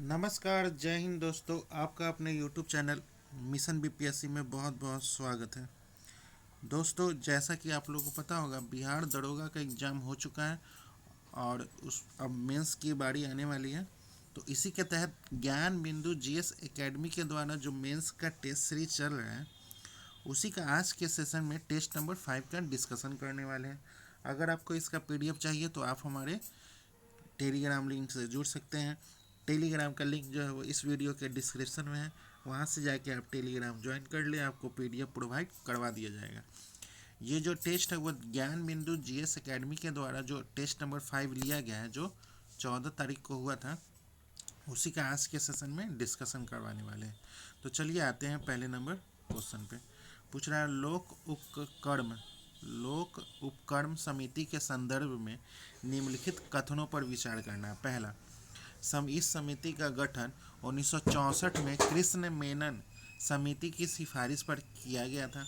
नमस्कार, जय हिंद दोस्तों। आपका अपने YouTube चैनल मिशन बीपीएससी में बहुत बहुत स्वागत है। दोस्तों, जैसा कि आप लोगों को पता होगा, बिहार दरोगा का एग्ज़ाम हो चुका है और उस अब मेंस की बारी आने वाली है। तो इसी के तहत ज्ञान बिंदु जीएस एकेडमी के द्वारा जो मेंस का टेस्ट सीरीज चल रहा है, उसी का आज के सेशन में टेस्ट नंबर 5 का डिस्कशन करने वाले हैं। अगर आपको इसका पीडीएफ चाहिए तो आप हमारे टेलीग्राम लिंक से जुड़ सकते हैं। टेलीग्राम का लिंक जो है वो इस वीडियो के डिस्क्रिप्शन में है, वहाँ से जाके आप टेलीग्राम ज्वाइन कर लें, आपको पीडीएफ प्रोवाइड करवा दिया जाएगा। ये जो टेस्ट है वो ज्ञान बिंदु जीएस एकेडमी के द्वारा जो टेस्ट नंबर 5 लिया गया है, जो 14 तारीख को हुआ था, उसी का आज के सेशन में डिस्कशन करवाने वाले हैं। तो चलिए आते हैं पहले नंबर क्वेश्चन पे। पूछ रहा है लोक उपक्रम समिति के संदर्भ में निम्नलिखित कथनों पर विचार करना है। पहला, इस समिति का गठन 1964 में कृष्ण मेनन समिति की सिफारिश पर किया गया था।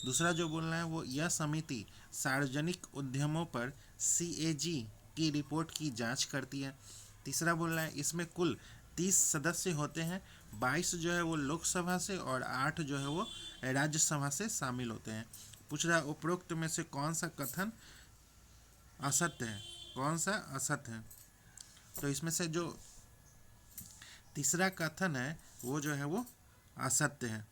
दूसरा जो बोलना है वो, यह समिति सार्वजनिक उद्यमों पर सीएजी की रिपोर्ट की जांच करती है। तीसरा बोलना है, इसमें कुल 30 सदस्य होते हैं, 22 जो है वो लोकसभा से और 8 जो है वो राज्यसभा से शामिल होते हैं। पूछ रहा है उपरोक्त में से कौन सा कथन असत्य है, कौन सा असत्य है। तो इसमें से जो तीसरा कथन है वो जो है वो असत्य है,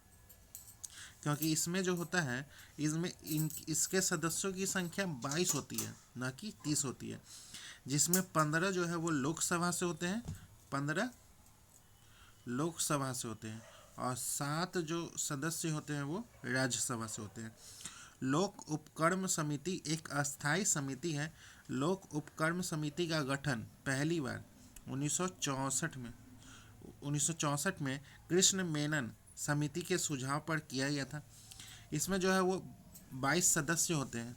क्योंकि इसमें जो होता है, इसके सदस्यों की संख्या 22 होती है, न कि 30 होती है, जिसमें 15 जो है वो लोकसभा से होते हैं, 15 लोकसभा से होते हैं और 7 जो सदस्य होते हैं वो राज्यसभा से होते हैं। लोक उपक्रम समिति एक अस्थायी समिति है। लोक उपक्रम समिति का गठन पहली बार 1964 में कृष्ण मेनन समिति के सुझाव पर किया गया था। इसमें जो है वो 22 सदस्य होते हैं,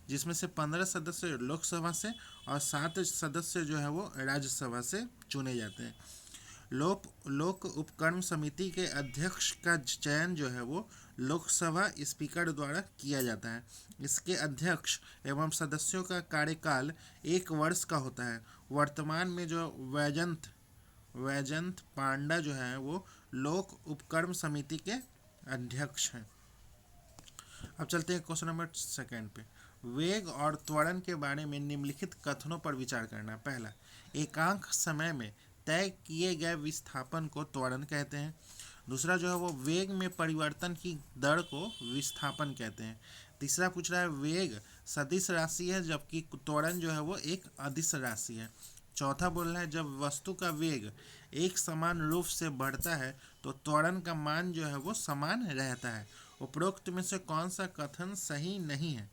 जिसमें से 15 सदस्य लोकसभा से और 7 सदस्य जो है वो राज्यसभा से चुने जाते हैं। लोक उपक्रम समिति के अध्यक्ष का चयन जो है वो लोकसभा स्पीकर द्वारा किया जाता है। इसके अध्यक्ष एवं सदस्यों का कार्यकाल 1 वर्ष का होता है। वर्तमान में जो वैजंत पांडा जो है वो लोक उपक्रम समिति के अध्यक्ष हैं। अब चलते हैं क्वेश्चन नंबर 2 पे। वेग और त्वरण के बारे में निम्नलिखित कथनों पर विचार करना। पहला, एकांक समय में तय किए गए विस्थापन को त्वरण कहते हैं। दूसरा जो है वो, वेग में परिवर्तन की दर को विस्थापन कहते हैं। तीसरा पूछ रहा है, वेग सदिश राशि है जबकि त्वरण जो है वो एक अदिश राशि है। चौथा बोल रहा है, जब वस्तु का वेग एक समान रूप से बढ़ता है तो त्वरण का मान जो है वो समान रहता है। उपरोक्त में से कौन सा कथन सही नहीं है,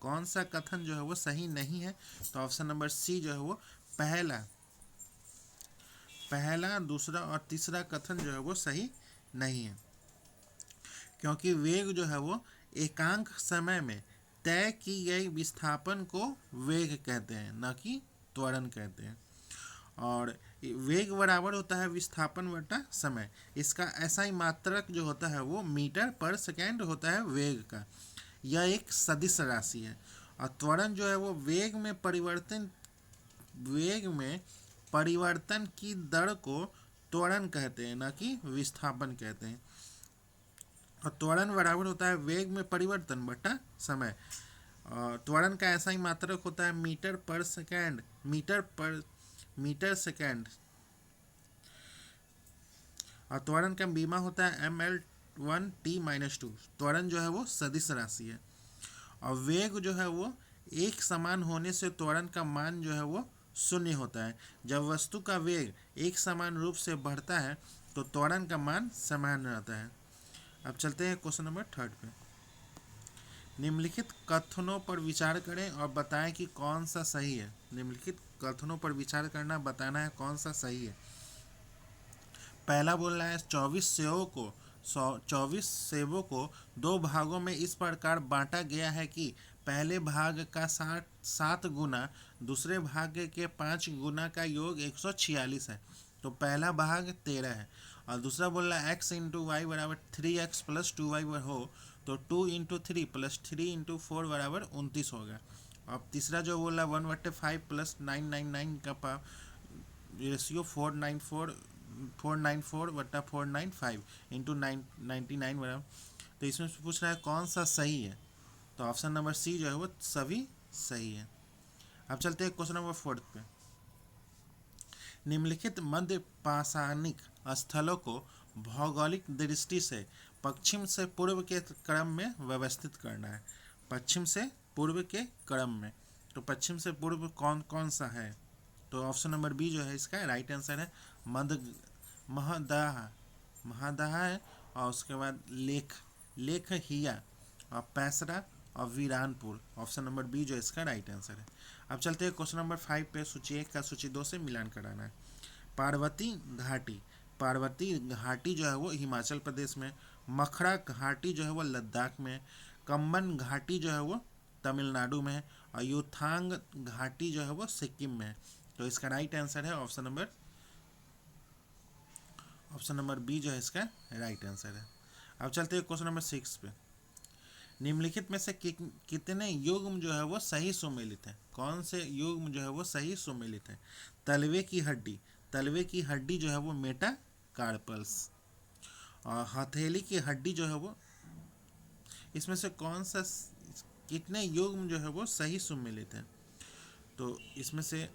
कौन सा कथन जो है वो सही नहीं है। तो ऑप्शन नंबर सी जो है वो पहला, दूसरा और तीसरा कथन जो है वो सही नहीं है, क्योंकि वेग जो है वो एकांक समय में तय की गई विस्थापन को वेग कहते हैं, न कि त्वरण कहते हैं। और वेग बराबर होता है विस्थापन बटा समय। इसका SI मात्रक जो होता है वो मीटर पर सेकेंड होता है वेग का। यह एक सदिश राशि है। और त्वरण जो है वो वेग में परिवर्तन की दर को त्वरण कहते हैं, न कि विस्थापन कहते हैं। और त्वरण बराबर होता है वेग में परिवर्तन बटा समय। और त्वरण का SI मात्रक होता है मीटर सेकेंड। और त्वरण का बीमा होता है ml1t-2। त्वरण जो है वो सदिश राशि है। और वेग जो है वो एक समान होने से त्वरण का मान जो है वो 0 होता है। जब वस्तु का वेग एक समान रूप से बढ़ता है तो त्वरण का मान समान रहता है। अब चलते हैं क्वेश्चन नंबर 3 पे। निम्नलिखित कथनों पर विचार करें और बताएं कि कौन सा सही है। निम्नलिखित कथनों पर विचार करना, बताना है कौन सा सही है। पहला बोल रहा है, 24 सेवों को 2 भागों में इस प्रकार बांटा गया है कि पहले भाग का 7 गुना दूसरे भाग के 5 गुना का योग 146 है। तो पहला भाग 13 है। और दूसरा बोल रहा है, x इंटू वाई बराबर 3x प्लस 2y हो तो 2 इंटू 3 प्लस 3 इंटू 4 बराबर 29 होगा। अब तीसरा जो बोला 1/5 प्लस 999 का रेशियो 494/495 इंटू 99 बराबर। तो इसमें पूछ रहा है कौन सा सही है, तो ऑप्शन नंबर सी जो है वो सभी सही है। अब चलते हैं क्वेश्चन नंबर 4 पे। निम्नलिखित मध्य पाषाणिक स्थलों को भौगोलिक दृष्टि से पश्चिम से पूर्व के क्रम में व्यवस्थित करना है। पश्चिम से पूर्व के क्रम में, तो पश्चिम से पूर्व कौन कौन सा है, तो ऑप्शन नंबर बी जो है इसका राइट आंसर है। मध्य महदाह महदाह है, और उसके बाद लेख हिया और पैसरा और वीरानपुर, ऑप्शन नंबर बी जो इसका राइट आंसर है। अब चलते हैं क्वेश्चन नंबर 5 पे। सूची 1 का सूची 2 से मिलान कराना है। पार्वती घाटी जो है वो हिमाचल प्रदेश में, मखरा घाटी जो है वो लद्दाख में, कंबन घाटी जो है वो तमिलनाडु में, और युथांग घाटी जो है वो सिक्किम में। तो इसका राइट आंसर है ऑप्शन नंबर बी जो है इसका राइट आंसर है। अब चलते हैं क्वेश्चन नंबर 6 पे। निम्नलिखित में से कितने युग्म जो है वो सही सुमेलित है, कौन से युग्म जो है वो सही सुमेलित है। तलवे की हड्डी जो है वो मेटा कार्पल्स, और हथेली की हड्डी जो है वो, इसमें से कौन सा कितने युग्म जो है वो सही सुमेलित है, तो इसमें से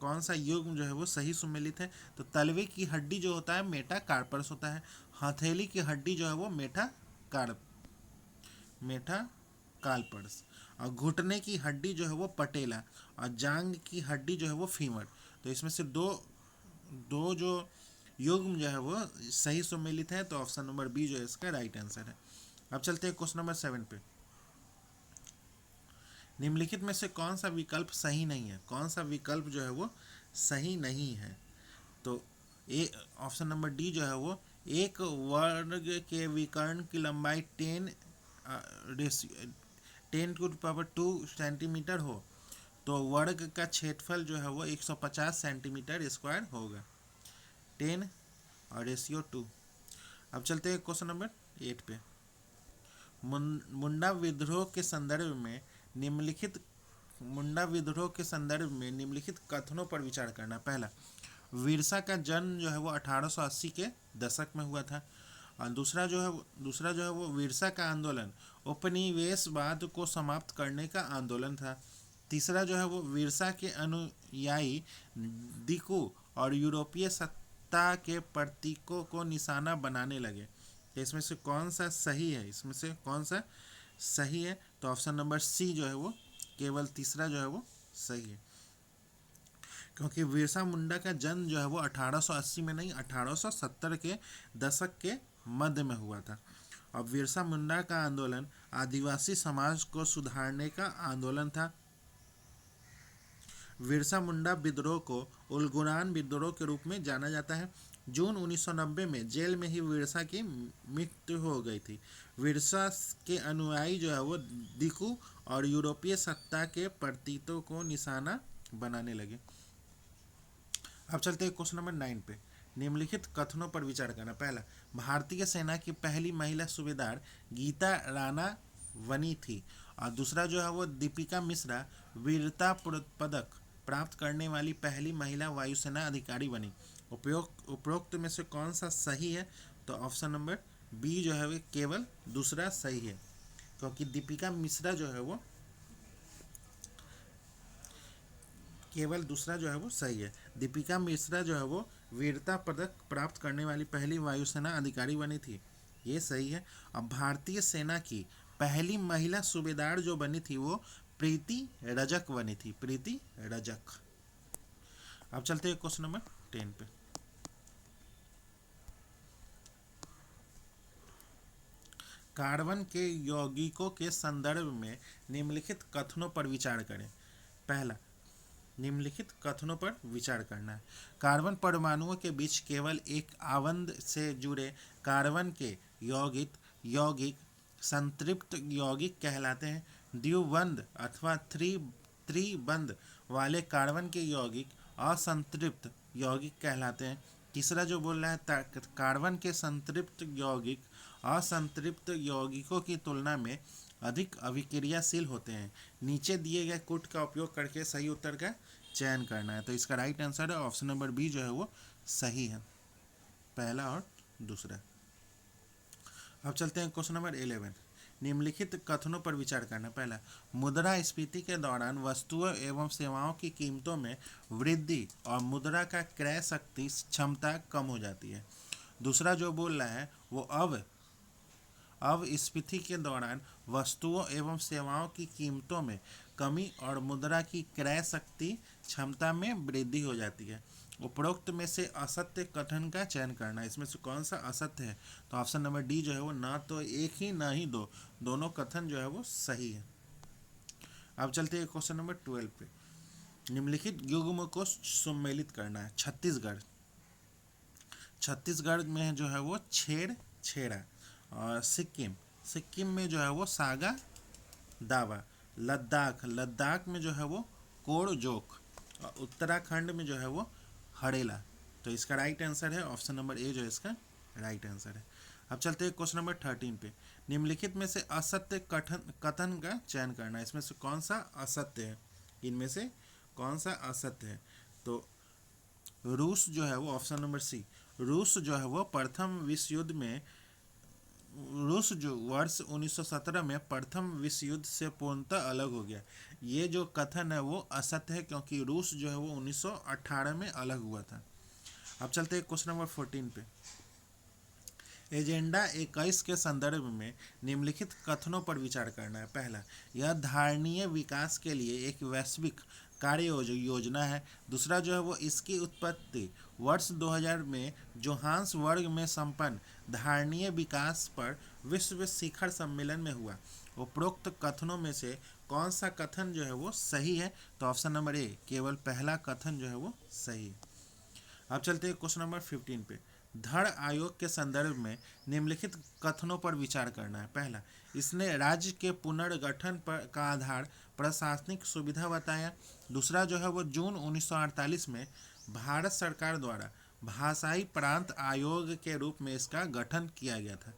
कौन सा युग्म जो है वो सही सुमेलित है। तो तलवे की हड्डी जो होता है मेटा कार्पल्स होता है, हथेली की हड्डी जो है वो मेटा कार्पर्स, और घुटने की हड्डी जो है वो पटेला, और जांग की हड्डी जो है वो फीमर। तो इसमें से दो जो युग्म जो है वो सही सुमेलित है, तो ऑप्शन नंबर बी जो है इसका राइट आंसर है। अब चलते हैं क्वेश्चन नंबर 7 पे। निम्नलिखित में से कौन सा विकल्प सही नहीं है, कौन सा विकल्प जो है वो सही नहीं है, तो ऑप्शन नंबर डी जो है वो एक वर्ग के विकर्ण की लंबाई 10⁻²⁰ सेंटीमीटर हो तो वर्ग का क्षेत्रफल जो है वो 150 सेंटीमीटर स्क्वायर होगा। 10:2। अब चलते हैं क्वेश्चन नंबर 8 पे। मुंडा विद्रोह के संदर्भ में निम्नलिखित कथनों पर विचार करना। पहला, विरसा का जन्म जो है वो 1880 के दशक में हुआ था, और दूसरा जो है वो विरसा का आंदोलन उपनिवेशवाद को समाप्त करने का आंदोलन था। तीसरा जो है वो विरसा के अनुयायी दिकू और यूरोपीय सत्ता के प्रतीकों को निशाना बनाने लगे। तो इसमें से कौन सा सही है, तो ऑप्शन नंबर सी जो है वो केवल तीसरा जो है वो सही है, क्योंकि बिरसा मुंडा का जन्म जो है वो 1880 में नहीं 1870 के दशक के मध्य में हुआ था। और बिरसा मुंडा का आंदोलन आदिवासी समाज को सुधारने का आंदोलन था। बिरसा मुंडा विद्रोह को उलगुरान विद्रोह के रूप में जाना जाता है। जून 1990 में जेल में ही बिरसा की मृत्यु हो गई थी। बिरसा के अनुयायी जो है वो दिकू और यूरोपीय सत्ता के प्रतीकों को निशाना बनाने लगे। अब चलते हैं क्वेश्चन नंबर 9 पे। निम्नलिखित कथनों पर विचार करना। पहला, भारतीय सेना की पहली महिला सूबेदार गीता राणा बनी थी, और दूसरा जो है वो दीपिका मिश्रा वीरता पदक प्राप्त करने वाली पहली महिला वायुसेना अधिकारी बनी। उपरोक्त में से कौन सा सही है, तो ऑप्शन नंबर बी जो है वो केवल दूसरा सही है, क्योंकि दीपिका मिश्रा जो है वो केवल दूसरा जो है वो सही है। दीपिका मिश्रा जो है वो वीरता पदक प्राप्त करने वाली पहली वायुसेना अधिकारी बनी थी, ये सही है। अब भारतीय सेना की पहली महिला सूबेदार जो बनी थी वो प्रीति रजक बनी थी, प्रीति रजक। अब चलते हैं क्वेश्चन नंबर 10 पे। कार्बन के यौगिकों के संदर्भ में निम्नलिखित कथनों पर विचार करें। पहला, निम्नलिखित कथनों पर विचार करना है। कार्बन परमाणुओं के बीच केवल एक आवंद से जुड़े कार्बन के यौगिक संतृप्त यौगिक कहलाते हैं। द्विबंध अथवा त्रिबंध वाले कार्बन के यौगिक असंतृप्त यौगिक कहलाते हैं। तीसरा जो बोल रहा है, कार्बन के संतृप्त यौगिक असंतृप्त यौगिकों की तुलना में अधिक अभिक्रियाशील होते हैं। नीचे दिए गए कूट का उपयोग करके सही उत्तर का चयन करना है। तो इसका राइट आंसर है ऑप्शन नंबर बी जो है वो सही है, पहला और दूसरा। अब चलते हैं क्वेश्चन नंबर 11। निम्नलिखित कथनों पर विचार करना। पहला, मुद्रास्फीति के दौरान वस्तुओं एवं सेवाओं की कीमतों में वृद्धि और मुद्रा का क्रय शक्ति क्षमता कम हो जाती है। दूसरा जो बोल रहा है वो अब स्फीति के दौरान वस्तुओं एवं सेवाओं की कीमतों में कमी और मुद्रा की क्रय शक्ति क्षमता में वृद्धि हो जाती है। उपरोक्त में से असत्य कथन का चयन करना। इसमें से कौन सा असत्य है? तो ऑप्शन नंबर डी जो है वो ना तो एक ही ना ही दो, दोनों कथन जो है वो सही है। अब चलते हैं क्वेश्चन नंबर 12 पे। निम्नलिखित युग्म को सम्मिलित करना है। छत्तीसगढ़ में जो है वो छेड़ा, और सिक्किम में जो है वो सागा दावा, लद्दाख में जो है वो कोड़जोक, और उत्तराखंड में जो है वो हड़ेला। तो इसका राइट आंसर है ऑप्शन नंबर ए जो इसका राइट आंसर है। अब चलते हैं क्वेश्चन नंबर 13 पे। निम्नलिखित में से असत्य कथन का चयन करना है। इसमें से कौन सा असत्य है? इनमें से कौन सा असत्य है? तो रूस जो है वो ऑप्शन नंबर सी, रूस जो है वो प्रथम विश्व युद्ध में रूस जो वर्ष 1917 में प्रथम विश्व युद्ध से पूर्णतः अलग हो गया। ये जो कथन है वो असत्य है, क्योंकि रूस जो है वो 1918 में अलग हुआ था। अब चलते हैं क्वेश्चन नंबर 14 पे। एजेंडा 21 के संदर्भ में निम्नलिखित कथनों पर विचार करना है। पहला, यह धारणीय विकास के लिए एक वैश्विक कार्य योजना है। दूसरा जो है वो इसकी उत्पत्ति वर्ष 2000 में जोहान्सबर्ग में संपन्न धारणीय विकास पर विश्व शिखर सम्मेलन में हुआ। उपरोक्त कथनों में से कौन सा कथन जो है वो सही है? तो ऑप्शन नंबर ए, केवल पहला कथन जो है वो सही है। अब चलते हैं क्वेश्चन नंबर 15 पे। धड़ आयोग के संदर्भ में निम्नलिखित कथनों पर विचार करना है। पहला, इसने राज्य के पुनर्गठन पर का आधार प्रशासनिक सुविधा बताया। दूसरा जो है वो जून 1948 में भारत सरकार द्वारा भाषाई प्रांत आयोग के रूप में इसका गठन किया गया था।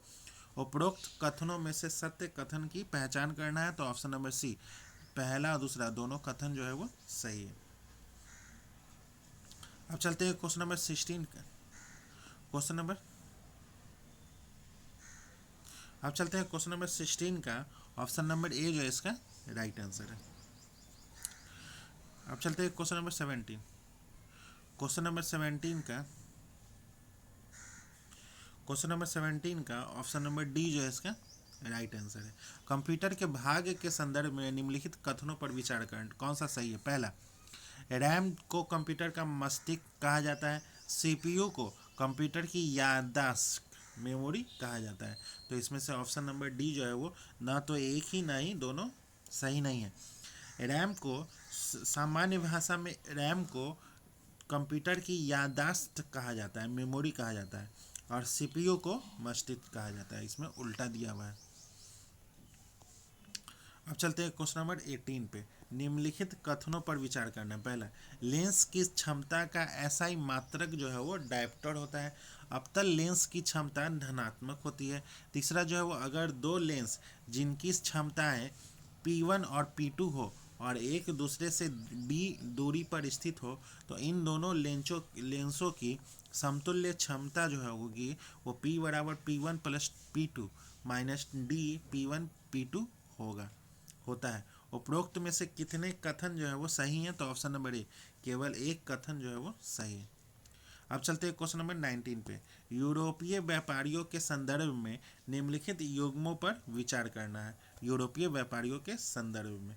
उपरोक्त कथनों में से सत्य कथन की पहचान करना है। तो ऑप्शन नंबर सी, पहला और दूसरा दोनों कथन जो है वो सही है। अब चलते हैं क्वेश्चन नंबर 16 का। अब चलते हैं क्वेश्चन नंबर 16 का। ऑप्शन नंबर ए जो है इसका राइट आंसर है। अब चलते हैं क्वेश्चन नंबर 17। क्वेश्चन नंबर 17 का ऑप्शन नंबर डी जो है इसका राइट आंसर है। कंप्यूटर के भाग के संदर्भ में निम्नलिखित कथनों पर विचार करें, कौन सा सही है? पहला, रैम को कंप्यूटर का मस्तिष्क कहा जाता है। सीपीयू को कंप्यूटर की याददाश्त मेमोरी कहा जाता है। तो इसमें से ऑप्शन नंबर डी जो है वो ना तो एक ही ना ही दोनों सही नहीं है। रैम को सामान्य भाषा में रैम को कंप्यूटर की याददाश्त कहा जाता है, मेमोरी कहा जाता है, और सीपीयू को मस्तिष्क कहा जाता है। इसमें उल्टा दिया हुआ है। अब चलते हैं क्वेश्चन नंबर 18 पे। निम्नलिखित कथनों पर विचार करना। पहला, लेंस की क्षमता का SI मात्रक जो है वो डायप्टर होता है। अवतल लेंस की क्षमता धनात्मक होती है। तीसरा जो है वो अगर दो लेंस जिनकी क्षमताएं P1 और P2 हो और एक दूसरे से d दूरी पर स्थित हो, तो इन दोनों लेंसों की समतुल्य क्षमता जो है होगी वो P बराबर P1 plus P2 minus D P1 P2 होता है। उपरोक्त में से कितने कथन जो है वो सही हैं? तो ऑप्शन नंबर ए, केवल एक कथन जो है वो सही है। अब चलते हैं क्वेश्चन नंबर 19 पे। यूरोपीय व्यापारियों के संदर्भ में निम्नलिखित युग्मों पर विचार करना है। यूरोपीय व्यापारियों के संदर्भ में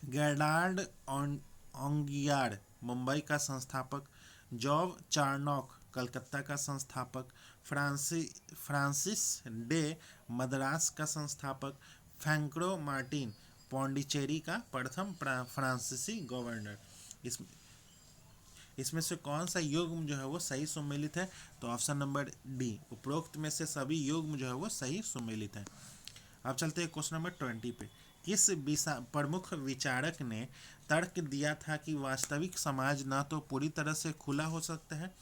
गेरडार्ड ऑन्गियार्ड मुंबई का संस्थापक, जॉब चार्नोक कलकत्ता का संस्थापक, फ्रांसिस डे मद्रास का संस्थापक, फ्रैंको मार्टिन पौंडीचेरी का प्रथम फ्रांसीसी गवर्नर। इसमें से कौन सा युग्म जो है वो सही सुमेलित है? तो ऑप्शन नंबर डी, उपरोक्त में से सभी युग्म जो है वो सही सुमेलित है। अब चलते हैं क्वेश्चन नंबर 20 पे। किस प्रमुख विचारक ने तर्क दिया था कि वास्तविक समाज ना तो पूरी तरह से खुला हो सकता है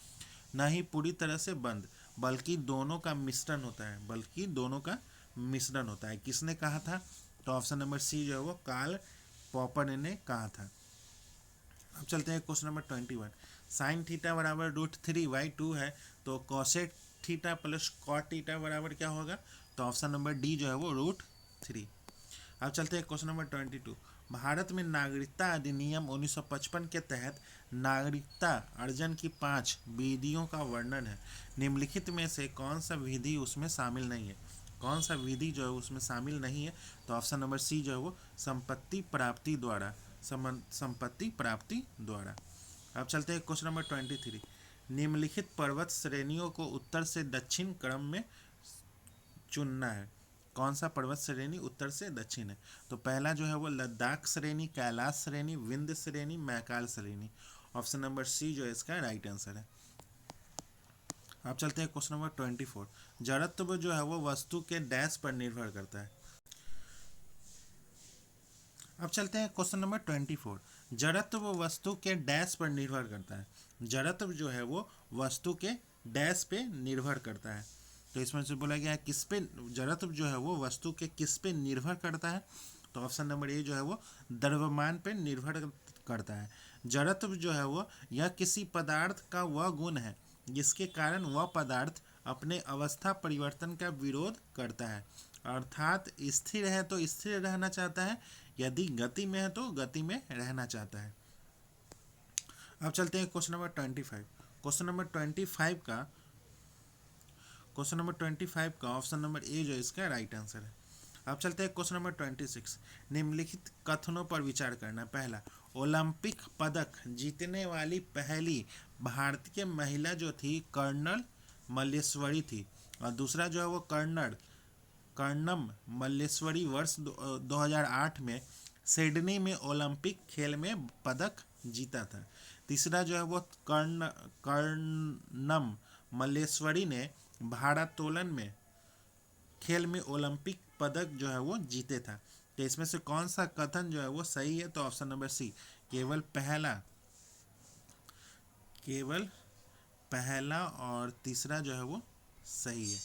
ना ही पूरी तरह से बंद, बल्कि दोनों का मिश्रण होता है। किसने कहा था? तो ऑप्शन नंबर सी जो है वो कार्ल पॉपर ने कहा था। अब चलते हैं क्वेश्चन नंबर 21। साइन थीटा बराबर √3/2 है, तो cosec theta plus cot theta बराबर क्या होगा? तो ऑप्शन नंबर डी जो है वो √3। अब चलते हैं क्वेश्चन नंबर 22। भारत में नागरिकता अधिनियम 1955 के तहत नागरिकता अर्जन की 5 विधियों का वर्णन है। निम्नलिखित में से कौन सा विधि उसमें शामिल नहीं है? कौन सा विधि जो है उसमें शामिल नहीं है? तो ऑप्शन नंबर सी जो है वो संपत्ति प्राप्ति द्वारा, संपत्ति प्राप्ति द्वारा। अब चलते हैं क्वेश्चन नंबर 23। निम्नलिखित पर्वत श्रेणियों को उत्तर से दक्षिण क्रम में चुनना है। कौन सा पर्वत श्रेणी उत्तर से दक्षिण है? तो पहला जो है वो लद्दाख श्रेणी, कैलाश श्रेणी, विंध्य श्रेणी, मैकाल श्रेणी। ऑप्शन नंबर सी जो है इसका राइट आंसर है। अब चलते हैं क्वेश्चन नंबर 24। जड़त्व जो है वो वस्तु के डैश पर निर्भर करता है। अब चलते हैं क्वेश्चन नंबर 24। जड़त्व वस्तु के डैश पर निर्भर करता है। जड़त्व जो है वो वस्तु के डैश पे निर्भर करता है। तो इसमें से बोला गया है किस पे जड़त्व जो है वो वस्तु के किस पे निर्भर करता है? तो ऑप्शन नंबर ए जो है वो द्रव्यमान पे निर्भर करता है। जड़त्व जो है वो यह किसी पदार्थ का वह गुण है जिसके कारण वह पदार्थ अपने अवस्था परिवर्तन का विरोध करता है। अर्थात स्थिर है तो स्थिर रहना चाहता है, यदि गति में है तो गति में रहना चाहता है। अब चलते हैं क्वेश्चन नंबर 25। क्वेश्चन नंबर 25 का ऑप्शन नंबर ए जो इसका राइट आंसर है। अब चलते हैं क्वेश्चन नंबर 26। निम्नलिखित कथनों पर विचार करना। पहला, ओलंपिक पदक जीतने वाली पहली भारतीय महिला जो थी कर्नल मल्लेश्वरी थी, और दूसरा जो है वो कर्णम मल्लेश्वरी वर्ष 2008 में सिडनी में ओलंपिक खेल में पदक जीता था। तीसरा जो है वो कर्णम मल्लेश्वरी ने भारोत्तोलन में खेल में ओलंपिक पदक जो है वो जीते था। तो इसमें से कौन सा कथन जो है वो सही है? तो ऑप्शन नंबर सी, केवल पहला और तीसरा जो है वो सही है,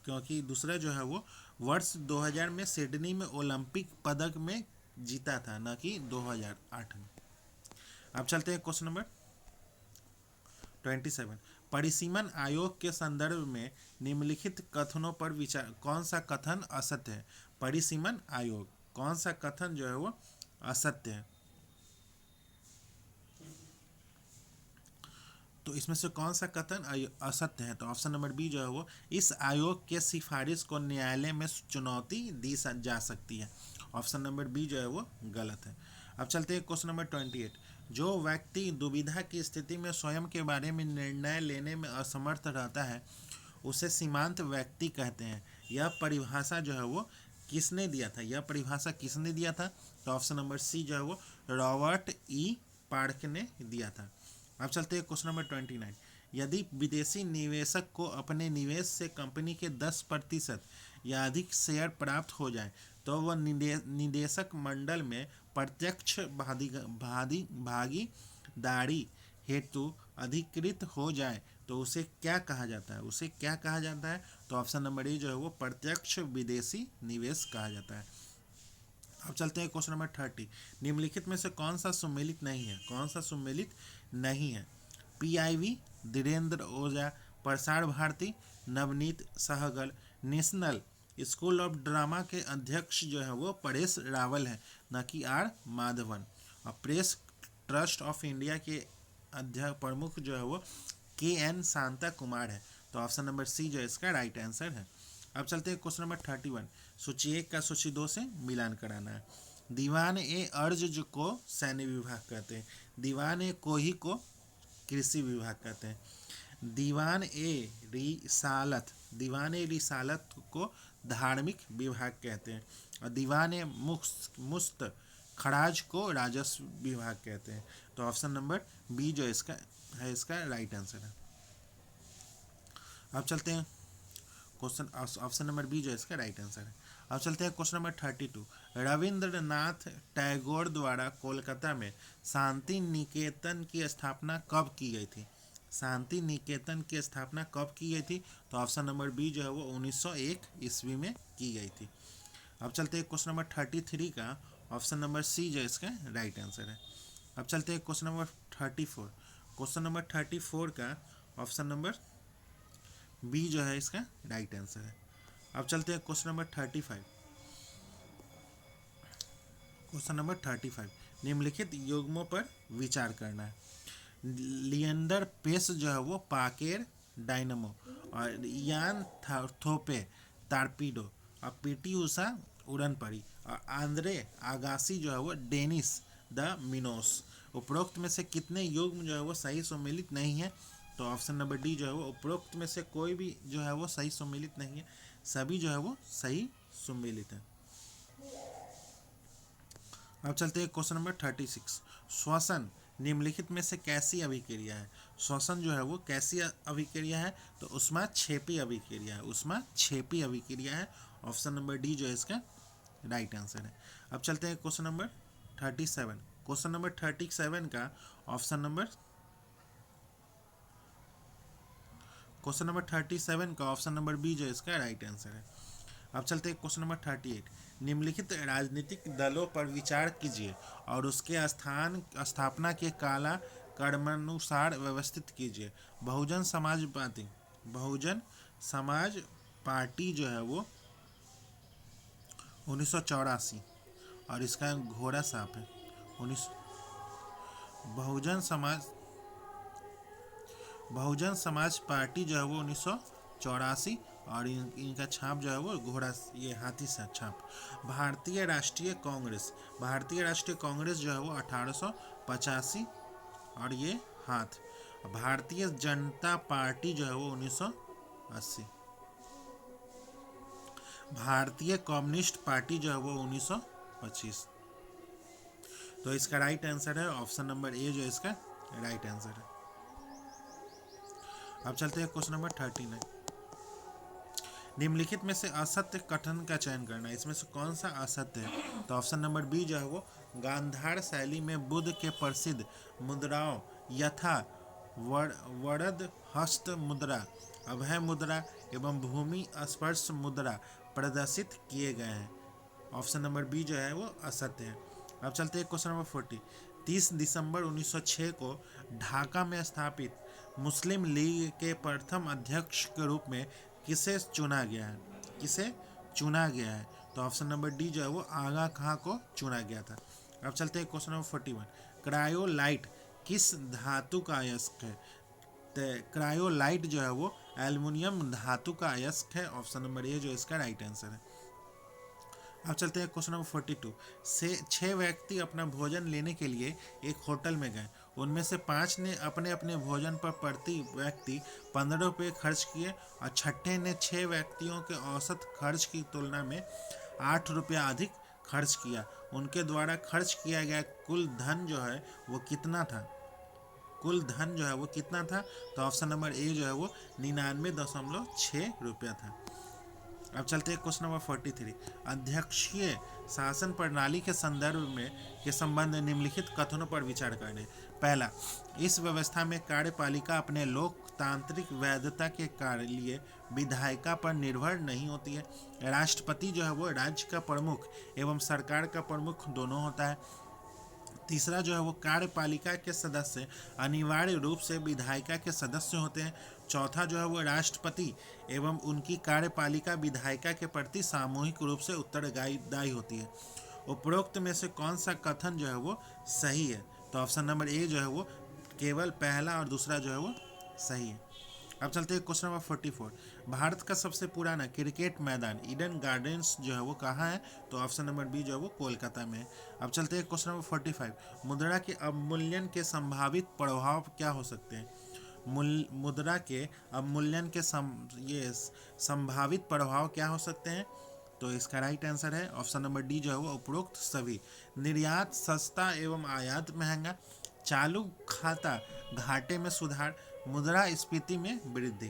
क्योंकि दूसरा जो है वो वर्ष 2000 में सिडनी में ओलंपिक पदक में जीता था, न कि 2008 में। अब चलते हैं क्वेश्चन नंबर 27। परिसीमन आयोग के संदर्भ में निम्नलिखित कथनों पर विचार, कौन सा कथन असत्य है? परिसीमन आयोग, कौन सा कथन जो है वो असत्य है? तो इसमें से कौन सा कथन असत्य है? तो ऑप्शन नंबर बी जो है वो इस आयोग के सिफारिश को न्यायालय में चुनौती दी जा सकती है। ऑप्शन नंबर बी जो है वो गलत है। अब चलते हैं क्वेश्चन नंबर 28। जो व्यक्ति दुविधा की स्थिति में स्वयं के बारे में निर्णय लेने में असमर्थ रहता है उसे सीमांत व्यक्ति कहते हैं। यह परिभाषा जो है वो किसने दिया था? यह परिभाषा किसने दिया था? तो ऑप्शन नंबर सी जो है वो रॉबर्ट ई पार्क ने दिया था। अब चलते हैं क्वेश्चन नंबर 29। यदि विदेशी निवेशक को अपने निवेश से कंपनी के 10% या अधिक शेयर प्राप्त हो जाए तो वह निदेशक मंडल में प्रत्यक्ष भागीदारी हेतु अधिकृत हो जाए तो उसे क्या कहा जाता है? तो ऑप्शन नंबर ए जो है वो प्रत्यक्ष विदेशी निवेश कहा जाता है। अब चलते हैं क्वेश्चन नंबर 30। निम्नलिखित में से कौन सा सुमेलित नहीं है? PIV Dhirendra Ojha, Prasar Bharati Navneet Sehgal, National School of Drama के अध्यक्ष जो है वो परेश रावल है, न कि आर माधवन, और प्रेस ट्रस्ट ऑफ इंडिया के अध्यक्ष प्रमुख जो है वो KN शांता कुमार है। तो ऑप्शन नंबर सी जो है इसका राइट आंसर है। अब चलते हैं क्वेश्चन नंबर 31। सूची 1 का सूची 2 से मिलान कराना है। दीवान ए अर्ज को सैन्य विभाग कहते हैं। दीवान ए कोही को कृषि विभाग कहते हैं। दीवान ए रिसालत को धार्मिक विभाग कहते हैं, और दीवान ए मुस्त खराज को राजस्व विभाग कहते हैं। तो ऑप्शन नंबर बी जो इसका राइट आंसर है। अब चलते हैं ऑप्शन नंबर बी जो इसका राइट आंसर है। अब चलते हैं क्वेश्चन नंबर 32। रविंद्रनाथ टैगोर द्वारा कोलकाता में शांति निकेतन की स्थापना कब की गई थी? तो ऑप्शन नंबर बी जो है वो 1901 ईस्वी में की गई थी। अब चलते हैं क्वेश्चन नंबर 33 का ऑप्शन नंबर सी जो इसका राइट आंसर है। अब चलते हैं क्वेश्चन नंबर 34। क्वेश्चन नंबर 34 का ऑप्शन नंबर बी जो है इसका राइट आंसर है। अब चलते हैं क्वेश्चन नंबर 35। क्वेश्चन नंबर 35, निम्नलिखित युग्मों पर विचार करना है। लिएंडर पेस जो है वो पाकेर डायनमो, और यान थोपे टारपीडो, और पीटी उषा उड़न पड़ी, और आंद्रे आगासी जो है वो डेनिस द मिनोस। उपरोक्त में से कितने युग्म जो है वो सही सम्मिलित नहीं है? तो ऑप्शन नंबर डी जो है वो उपरोक्त में से कोई भी जो है वो सही सम्मिलित नहीं है, सभी जो है वो सही सम्मिलित है। अब चलते हैं क्वेश्चन नंबर 36। श्वसन निम्नलिखित में से कैसी अभिक्रिया है? श्वसन जो है वो कैसी अभिक्रिया है? तो उष्मा क्षेपी अभिक्रिया है, उष्मा क्षेपी अभिक्रिया है। ऑप्शन नंबर डी जो है इसका राइट आंसर है। अब चलते हैं क्वेश्चन नंबर 37। क्वेश्चन नंबर 37 का ऑप्शन नंबर क्वेश्चन नंबर 37 का ऑप्शन नंबर बी जो है इसका राइट आंसर है। अब चलते हैं क्वेश्चन नंबर 38। निम्नलिखित राजनीतिक दलों पर विचार कीजिए और उसके स्थापना के काला क्रमानुसार व्यवस्थित कीजिए। बहुजन समाज पार्टी जो है वो 1984, और इसका घोड़ा सांप है 19। बहुजन समाज पार्टी जो है वो 1984, और इनका छाप जो है वो घोड़ा, ये हाथी सा छाप। भारतीय राष्ट्रीय कांग्रेस जो है वो 1885, और ये हाथ। भारतीय जनता पार्टी जो है वो 1980। भारतीय कम्युनिस्ट पार्टी जो है वो 1925। तो इसका राइट आंसर है ऑप्शन नंबर ए जो है इसका राइट आंसर है। अब चलते हैं क्वेश्चन नंबर 39। निम्नलिखित में से असत्य कथन का चयन करना है। इसमें से कौन सा असत्य है? तो ऑप्शन नंबर बी जो है वो गांधार शैली में बुद्ध के प्रसिद्ध मुद्राओं यथा वरद हस्त मुद्रा, अभय मुद्रा एवं भूमि स्पर्श मुद्रा प्रदर्शित किए गए हैं। ऑप्शन नंबर बी जो है वो असत्य है। अब चलते हैं क्वेश्चन नंबर 40। 30 दिसंबर 1906 को ढाका में स्थापित मुस्लिम लीग के प्रथम अध्यक्ष के रूप में किसे चुना गया है? तो ऑप्शन नंबर डी जो है वो आगा खां को चुना गया था। अब चलते हैं क्वेश्चन नंबर 41। क्रायोलाइट किस धातु का अयस्क है? तो क्रायोलाइट जो है वो एल्युमिनियम धातु का अयस्क है। ऑप्शन नंबर ए जो इसका राइट आंसर है। अब चलते हैं क्वेश्चन नंबर 42 से 6 व्यक्ति अपना भोजन लेने के लिए एक होटल में गए। उनमें से 5 ने अपने अपने भोजन पर प्रति व्यक्ति 15 रुपये खर्च किए, और छठे ने 6 व्यक्तियों के औसत खर्च की तुलना में 8 रुपया अधिक खर्च किया। उनके द्वारा खर्च किया गया कुल धन जो है वो कितना था? तो ऑप्शन नंबर ए जो है वो 99.6 रुपया था। अब चलते हैं क्वेश्चन नंबर 43। अध्यक्षीय शासन प्रणाली के संबंध में निम्नलिखित कथनों पर विचार करें। पहला, इस व्यवस्था में कार्यपालिका अपने लोकतांत्रिक वैधता के लिए विधायिका पर निर्भर नहीं होती है। राष्ट्रपति जो है वो राज्य का प्रमुख एवं सरकार का प्रमुख दोनों होता है। तीसरा जो है वो कार्यपालिका के सदस्य अनिवार्य रूप से विधायिका के सदस्य होते हैं। चौथा जो है वो राष्ट्रपति एवं उनकी कार्यपालिका विधायिका के प्रति सामूहिक रूप से उत्तरदायी होती है। उपरोक्त में से कौन सा कथन जो है वो सही है? तो ऑप्शन नंबर ए जो है वो केवल पहला और दूसरा जो है वो सही है। अब चलते हैं क्वेश्चन नंबर 44। भारत का सबसे पुराना क्रिकेट मैदान ईडन गार्डन्स जो है वो कहाँ है? तो ऑप्शन नंबर बी जो है वो कोलकाता में है। अब चलते हैं क्वेश्चन नंबर 45। मुद्रा के अवमूल्यन के संभावित प्रभाव क्या हो सकते हैं? मुद्रा के अवमूल्यन के संभावित प्रभाव क्या हो सकते हैं? तो इसका राइट आंसर है ऑप्शन नंबर डी जो है वो उपरोक्त सभी। निर्यात सस्ता एवं आयात महंगा, चालू खाता घाटे में सुधार, मुद्रास्फीति में वृद्धि।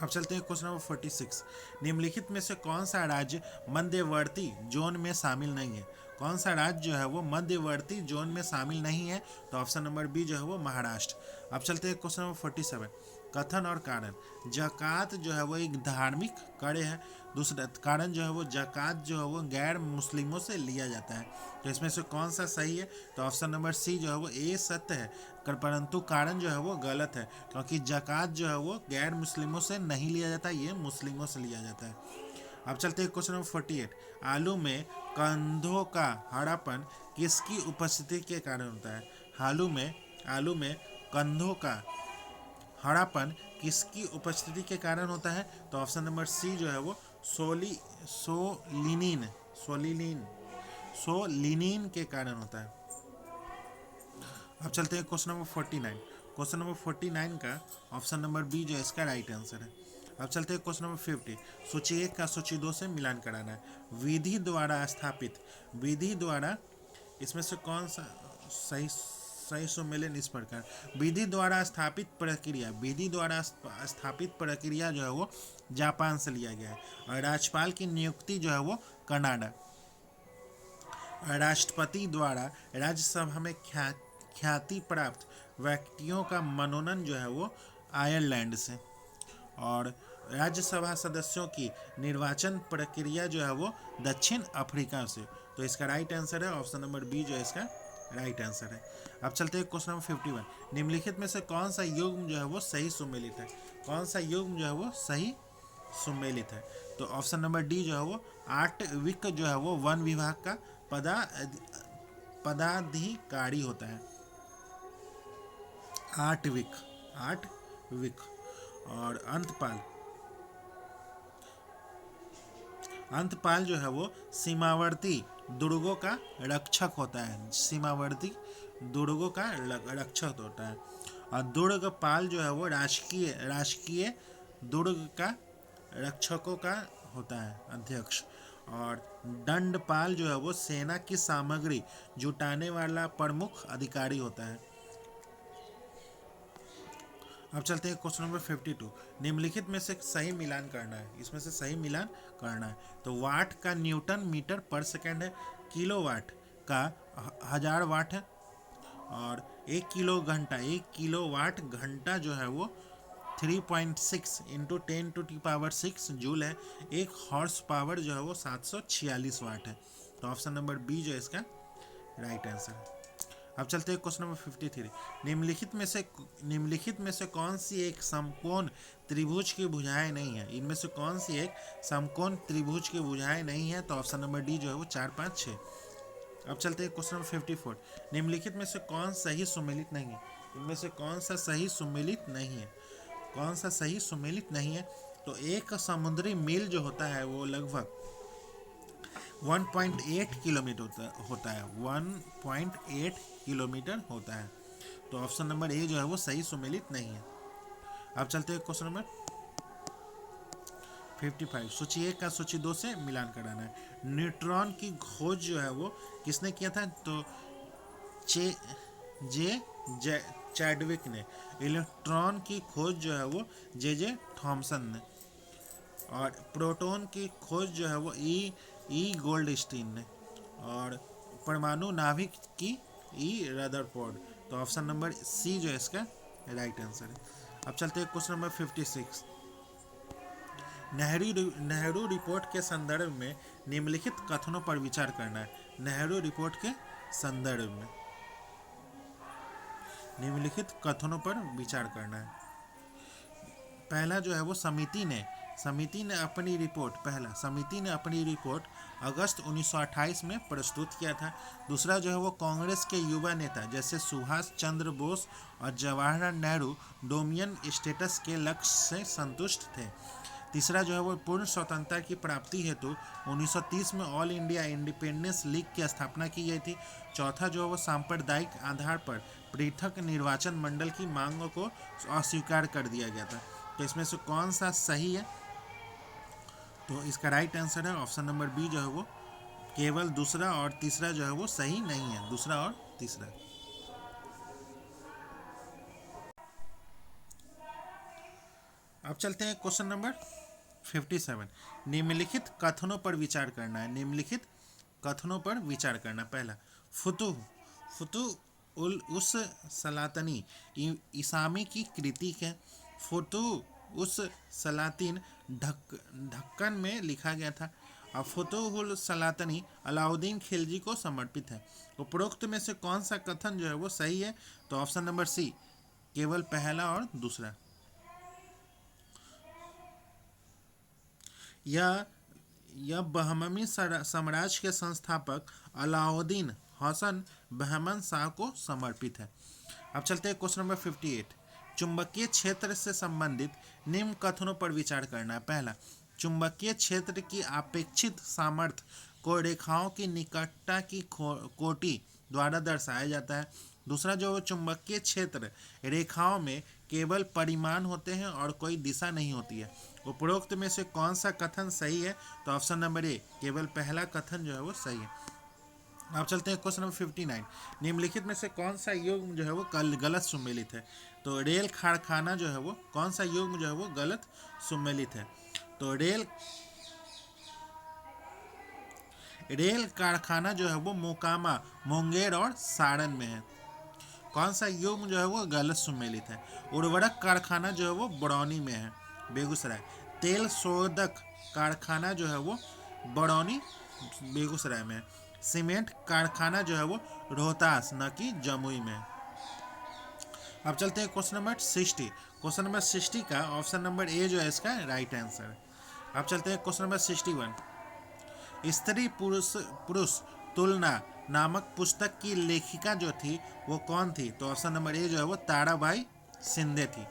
अब चलते हैं क्वेश्चन नंबर 46। निम्नलिखित में से कौन सा राज्य मध्यवर्ती जोन में शामिल नहीं है? कौन सा राज्य जो है वो मध्यवर्ती जोन में शामिल नहीं है? तो ऑप्शन नंबर बी जो है वो महाराष्ट्र। अब चलते हैं क्वेश्चन नंबर 47। कथन और कारण। ज़कात जो है वो एक धार्मिक कार्य है। दूसरा कारण जो है वो ज़कात जो है वो गैर मुस्लिमों से लिया जाता है। तो इसमें से कौन सा सही है? तो ऑप्शन नंबर सी जो है वो ए सत्य है, परंतु कारण जो है वो गलत है, क्योंकि ज़कात जो है वो गैर मुस्लिमों से नहीं लिया जाता, ये मुस्लिमों से लिया जाता है। अब चलते हैं क्वेश्चन नंबर 48। आलू में कंधों का हरापन किसकी उपस्थिति के कारण होता है? आलू में कंधों का हरापन किसकी उपस्थिति के कारण होता है? तो ऑप्शन नंबर सी जो है वो सोलिनिन सोलिनिन सोलिनिन के कारण होता है। अब चलते हैं क्वेश्चन नंबर 49। क्वेश्चन नंबर 49 का ऑप्शन नंबर बी जो है इसका राइट आंसर है। अब चलते हैं क्वेश्चन नंबर 50। सूची 1 का सूची 2 से मिलान कराना है। विधि द्वारा इसमें से कौन सा सही सही सुमेलन इस प्रकार। विधि द्वारा स्थापित प्रक्रिया जो है वो जापान से लिया गया है, और राज्यपाल की नियुक्ति जो है वो कनाडा। राष्ट्रपति द्वारा राज्यसभा में ख्याति प्राप्त व्यक्तियों का मनोनयन जो है वो आयरलैंड से, और राज्यसभा सदस्यों की निर्वाचन प्रक्रिया जो है वो दक्षिण अफ्रीका से। तो इसका राइट आंसर है ऑप्शन नंबर बी जो है इसका राइट आंसर है। अब चलते हैं क्वेश्चन नंबर 51। निम्नलिखित में से कौन सा युग्म जो है वो सही सुमेलित है? कौन सा युग्म जो है वो सही सुमेलित है? तो ऑप्शन नंबर डी जो है वो आटविक जो है वो वन विभाग का पदाधिकारी होता है। आटविक। और अंतपाल जो है वो सीमावर्ती दुर्गों का रक्षक होता है। सीमावर्ती दुर्गों का रक्षक होता है। और दुर्गपाल जो है वो राजकीय दुर्ग का रक्षकों का होता है अध्यक्ष। और दंडपाल जो है वो सेना की सामग्री जुटाने वाला प्रमुख अधिकारी होता है। अब चलते हैं क्वेश्चन नंबर 52। निम्नलिखित में से सही मिलान करना है। इसमें से सही मिलान करना है। तो वाट का न्यूटन मीटर पर सेकंड है, किलोवाट का 1000 वाट है, और 1 किलोवाट घंटा जो है वो 3.6 इंटू 10⁻⁶ जूल है। एक हॉर्स पावर जो है वो 746 वाट है। तो ऑप्शन नंबर बी जो है इसका राइट आंसर है। अब चलते हैं क्वेश्चन नंबर 53। निम्नलिखित में से कौन सी एक समकोण त्रिभुज की भुजाएं नहीं है? इनमें से कौन सी एक समकोण त्रिभुज की भुजाएं नहीं है? तो ऑप्शन नंबर डी जो है वो 4, 5, 6। अब चलते हैं क्वेश्चन नंबर 54। निम्नलिखित में से कौन सही सुमेलित नहीं है? इनमें से कौन सा सही सुमेलित नहीं है? कौन सा सही सुमेलित नहीं है? तो एक समुद्री मील जो होता है वो लगभग 1.8 किलोमीटर होता है। 1.8 किलोमीटर होता है। तो ऑप्शन नंबर ए जो है वो सही सुमेलित नहीं है। अब चलते हैं क्वेश्चन नंबर 55। सूची 1 का सूची 2 से मिलान कराना है। न्यूट्रॉन की खोज जो है वो किसने किया था? तो चैडविक ने। इलेक्ट्रॉन की खोज जो है वो जे थॉमसन ने। और प्रोटॉन की खोज जो है वो ई गोल्डस्टीन ने। और परमाणु नाभिक की ई रदरफोर्ड। तो ऑप्शन नंबर सी जो है इसका राइट आंसर है। अब चलते हैं क्वेश्चन नंबर 56। नेहरू रिपोर्ट के संदर्भ में निम्नलिखित कथनों पर विचार करना है। नेहरू रिपोर्ट के संदर्भ में निम्नलिखित कथनों पर विचार करना है। पहला जो है वो समिति ने अपनी रिपोर्ट अगस्त 1928 में प्रस्तुत किया था। दूसरा जो है वो कांग्रेस के युवा नेता जैसे सुभाष चंद्र बोस और जवाहरलाल नेहरू डोमिनियन स्टेटस के लक्ष्य से संतुष्ट थे। तीसरा जो है वो पूर्ण स्वतंत्रता की प्राप्ति हेतु 1930 में ऑल इंडिया इंडिपेंडेंस लीग की स्थापना की गई थी। चौथा जो है वो सांप्रदायिक आधार पर पृथक निर्वाचन मंडल की मांगों को अस्वीकार कर दिया गया था। तो इसमें से कौन सा सही है? तो इसका राइट आंसर है ऑप्शन नंबर बी जो है वो केवल दूसरा और तीसरा जो है वो सही नहीं है। दूसरा और तीसरा। अब चलते हैं क्वेश्चन नंबर 57। निम्नलिखित कथनों पर विचार करना है। पहला, फुतुह उल उस सलातनी इसामी की कृति है। फोटो उस सलातीन ढक्कन में लिखा गया था। और फतुहुल सलातनी अलाउद्दीन खिलजी को समर्पित है। उपरोक्त में से कौन सा कथन जो है वो सही है? तो ऑप्शन नंबर सी, केवल पहला और दूसरा। यह बहमनी साम्राज्य के संस्थापक अलाउद्दीन हसन बहमन शाह को समर्पित है। अब चलते हैं क्वेश्चन नंबर 58। चुंबकीय क्षेत्र से संबंधित निम्न कथनों पर विचार करना है। पहला, चुंबकीय क्षेत्र की अपेक्षित सामर्थ्य को रेखाओं की निकटता की कोटि द्वारा दर्शाया जाता है। दूसरा, जो चुंबकीय क्षेत्र रेखाओं में केवल परिमाण होते हैं और कोई दिशा नहीं होती है। उपरोक्त में से कौन सा कथन सही है? तो ऑप्शन नंबर ए, केवल पहला कथन जो है वो सही है। अब चलते हैं क्वेश्चन नंबर 59। निम्नलिखित में से कौन सा युग्म जो है वो गलत सुमेलित है? तो रेल कारखाना जो है वो कौन सा युग्म जो है वो गलत सुमेलित है? तो रेल कारखाना जो है वो मोकामा, मुंगेर और सारण में है। कौन सा युग्म जो है वो गलत सुमेलित है? उर्वरक कारखाना जो है वो बरौनी में है, बेगूसराय। तेल शोधक कारखाना जो है वो बरौनी, बेगूसराय में है। सीमेंट कारखाना जो है वो रोहतास न कि जमुई में। अब चलते हैं क्वेश्चन नंबर 60। क्वेश्चन नंबर 60 का ऑप्शन नंबर ए जो है इसका राइट आंसर। अब चलते हैं क्वेश्चन नंबर 61। स्त्री पुरुष तुलना नामक पुस्तक की लेखिका जो थी वो कौन थी? तो ऑप्शन नंबर ए जो है वो ताराबाई शिंदे थी।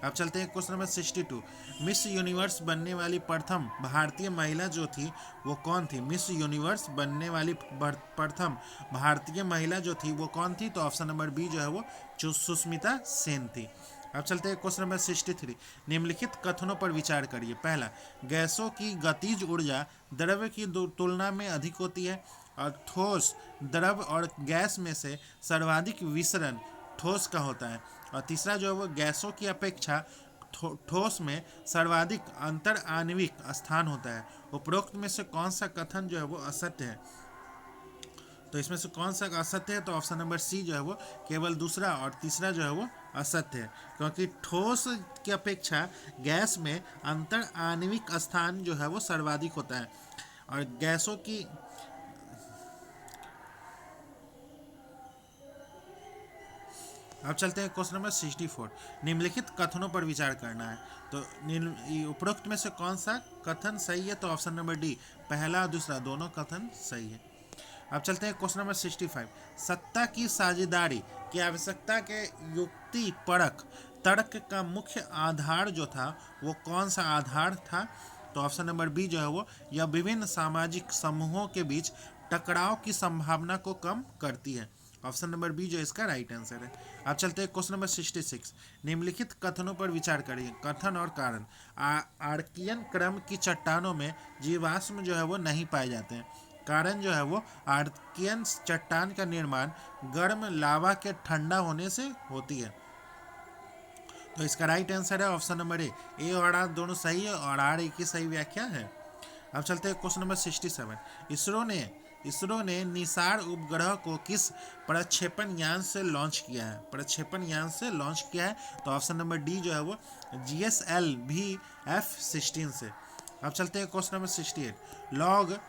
अब चलते हैं क्वेश्चन नंबर 62। मिस यूनिवर्स बनने वाली प्रथम भारतीय महिला जो थी वो कौन थी? मिस यूनिवर्स बनने वाली प्रथम भारतीय महिला जो थी वो कौन थी? तो ऑप्शन नंबर बी जो है वो सुष्मिता सेन थी। अब चलते हैं क्वेश्चन नंबर 63। निम्नलिखित कथनों पर विचार करिए। पहला, गैसों की गतिज ऊर्जा द्रव्य की तुलना में अधिक होती है और ठोस, द्रव और गैस में से सर्वाधिक विसरण ठोस का होता है। और तीसरा जो है वो गैसों की अपेक्षा ठोस में सर्वाधिक अंतर आणविक स्थान होता है। उपरोक्त में से कौन सा कथन जो है वो असत्य है? तो इसमें से कौन सा असत्य है? तो ऑप्शन नंबर सी जो है वो केवल दूसरा और तीसरा जो है वो असत्य है, क्योंकि ठोस की अपेक्षा गैस में अंतर आणविक स्थान जो है वो सर्वाधिक होता है। और गैसों की अब चलते हैं क्वेश्चन नंबर 64। निम्नलिखित कथनों पर विचार करना है। तो उपरोक्त में से कौन सा कथन सही है? तो ऑप्शन नंबर डी, पहला और दूसरा दोनों कथन सही है। अब चलते हैं क्वेश्चन नंबर 65। सत्ता की साझेदारी की आवश्यकता के युक्ति परक तर्क का मुख्य आधार जो था वो कौन सा आधार था? तो ऑप्शन नंबर बी जो है वो यह विभिन्न सामाजिक समूहों के बीच टकराव की संभावना को कम करती है। ऑप्शन नंबर बी जो इसका राइट आंसर है। अब चलते हैं क्वेश्चन नंबर 66। निम्नलिखित कथनों पर विचार करिए। कथन और कारण। आर्कियन क्रम की चट्टानों में जीवाश्म जो है वो नहीं पाए जाते हैं। कारण जो है वो आर्कियन चट्टान का निर्माण गर्म लावा के ठंडा होने से होती है। तो इसका राइट आंसर है ऑप्शन नंबर ए और आर दोनों सही है और आर एक ही सही व्याख्या है। अब चलते हैं क्वेश्चन नंबर 67। इसरो ने निसार उपग्रह को किस प्रक्षेपण यान से लॉन्च किया है? प्रक्षेपण यान से लॉन्च किया है। तो ऑप्शन नंबर डी जो है वो GSLV F-16 से। अब चलते हैं क्वेश्चन नंबर 68।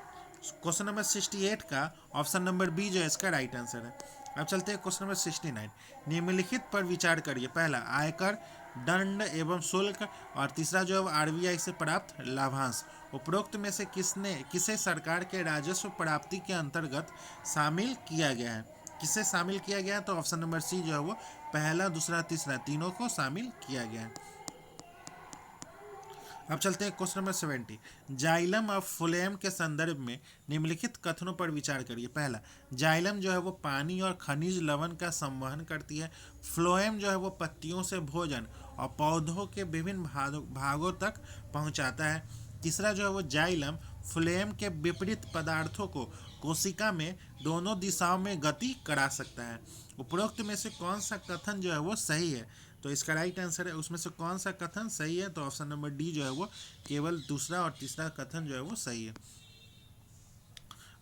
क्वेश्चन नंबर 68 का ऑप्शन नंबर बी जो है इसका राइट आंसर है। अब चलते हैं क्वेश्चन नंबर 69। निम्नलिखित पर विचार करिए। पहला, आयकर, दंड एवं शुल्क और तीसरा जो है RBI से प्राप्त लाभांश। उपरोक्त में से किसे सरकार के राजस्व प्राप्ति के अंतर्गत शामिल किया गया है? किसे शामिल किया गया है? तो ऑप्शन नंबर सी जो है वो पहला, दूसरा, तीसरा तीनों को शामिल किया गया है। अब चलते हैं क्वेश्चन नंबर 70। जाइलम और फ्लोएम के संदर्भ में निम्नलिखित कथनों पर विचार करिए। पहला, जाइलम जो है वो पानी और खनिज लवण का संवहन करती है। फ्लोएम जो है वो पत्तियों से भोजन और पौधों के विभिन्न भागों तक पहुंचाता है। तीसरा जो है वो जाइलम फ्लोएम के विपरीत पदार्थों को कोशिका में दोनों दिशाओं में गति करा सकता है। उपरोक्त में से कौन सा कथन जो है वो सही है? तो इसका राइट आंसर है उसमें से कौन सा कथन सही है? तो ऑप्शन नंबर डी जो है वो केवल दूसरा और तीसरा कथन जो है वो सही है।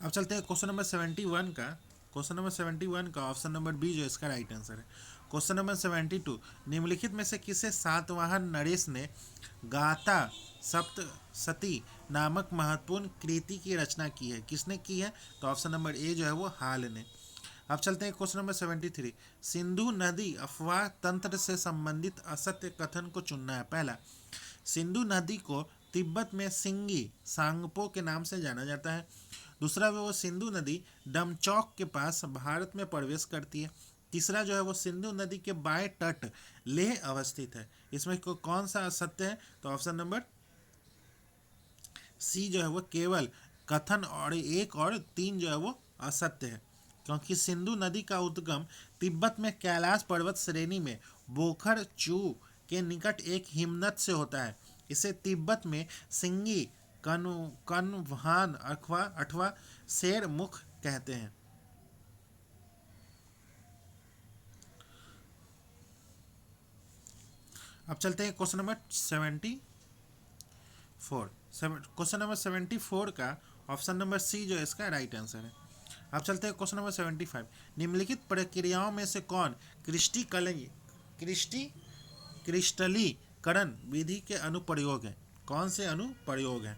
अब चलते हैं क्वेश्चन नंबर 71 का। क्वेश्चन नंबर 71 का ऑप्शन नंबर बी जो इसका राइट आंसर है। क्वेश्चन नंबर 72, निम्नलिखित में से किसे सातवाहन नरेश ने गाथा सप्तशती नामक महत्वपूर्ण कृति की रचना की है? किसने की है? तो ऑप्शन नंबर ए जो है वो हाल ने। अब चलते हैं क्वेश्चन नंबर 73, सिंधु नदी अफवाह तंत्र से संबंधित असत्य कथन को चुनना है। पहला, सिंधु नदी को तिब्बत में सिंगी सांगपो के नाम से जाना जाता है। दूसरा वो सिंधु नदी डमचौक के पास भारत में प्रवेश करती है। तीसरा जो है वो सिंधु नदी के बाएं तट लेह अवस्थित है। इसमें कौन सा असत्य है? तो ऑप्शन नंबर सी जो है वो केवल कथन और 1 और 3 जो है वो असत्य है, क्योंकि सिंधु नदी का उद्गम तिब्बत में कैलाश पर्वत श्रेणी में बोखर चू के निकट एक हिमनद से होता है। इसे तिब्बत में सिंगी कनवान अथवा शेर मुख कहते हैं। अब चलते हैं क्वेश्चन नंबर 74। क्वेश्चन नंबर 74 का ऑप्शन नंबर सी जो है इसका राइट आंसर है। अब चलते हैं क्वेश्चन नंबर 75, निम्नलिखित प्रक्रियाओं में से कौन क्रिस्टलीकरण विधि के अनुप्रयोग है? कौन से अनुप्रयोग है?